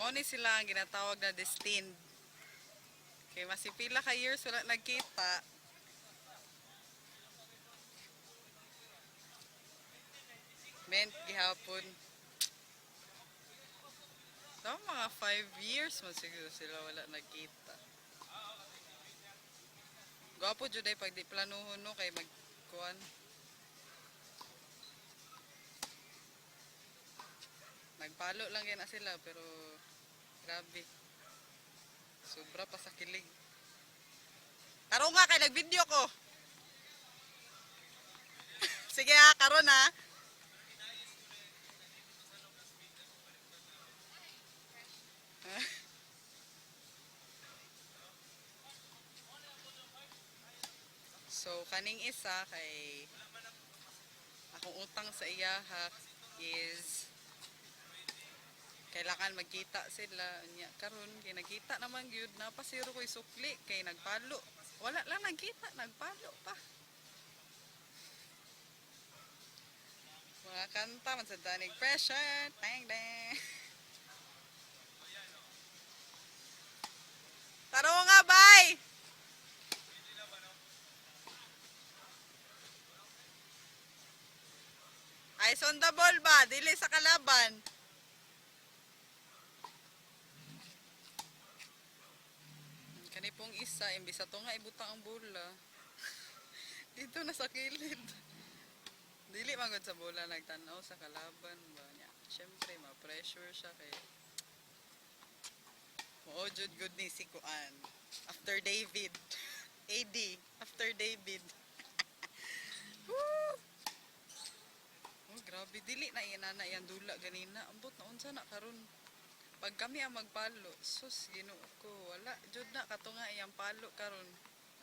Mo ni sila ang ginatawag na destined. Kay masipila ka years wala nagkita. Ment gihapon. So, mga 5 years man siguro sila wala nagkita. Gwapo jud ay pag di planuhon no kay magkuan. Nagpalo lang yan na sila pero grabe. Sobra pa sa kilig. Karo nga kay nag-video ko. Sige ha, karon ha. So kaning isa kay akong utang sa iya ha is kailangan magkita sila nya karon kay nagkita naman gyud napasiro ko isukli kay nagpalo wala lang nagkita nagpalo pa mga kanta man sa danig pressure tang dang taro nga bye eyes on the ball ba dili sa kalaban. Kani pong isa, imbis ato nga ibutang ang bola. Dito na sa kilid. Dili magod sa bola nagtanaw sa kalaban ba niya. Syempre ma-pressure siya kay Mao jud good ni si Kuan. After David. AD after David. Woo! Oh, grabe dili na inana yang dula ganina. Ambot na unsa na karon. Pag kami ang magpalo, sus, Ginoo ko, wala. Jud na, kato nga iyang palo karon.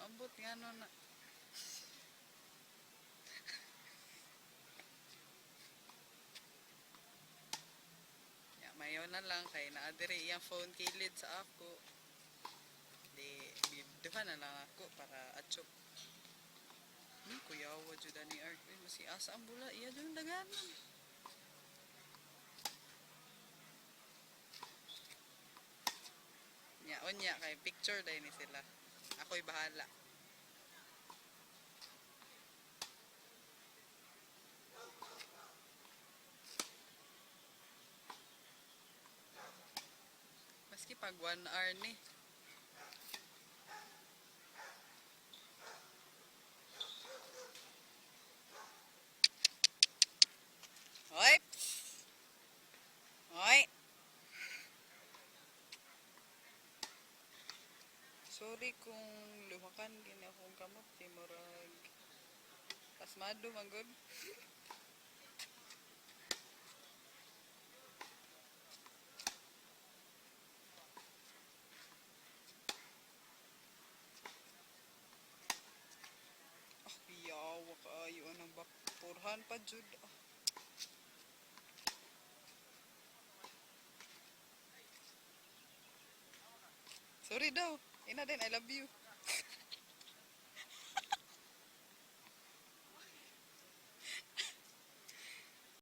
Ambot nga no na. Ya, mayo na lang, kay naadiri iyang phone kilid sa ako. Di, biduha na lang ako para atsyop. Kuyawa jud ni Ark. Masi asa ang bula, iya jud daganan. Onya kay picture dai ni sila. Ako'y bahala. Maski pag 1 hour ni. Hoy. Hoy. Sorry kung lumakan gini akong kamot kay murag pasmado manggod. Yawa kaayo anang bakpurhan pa jud. Sorry daw. Ina din, I love you.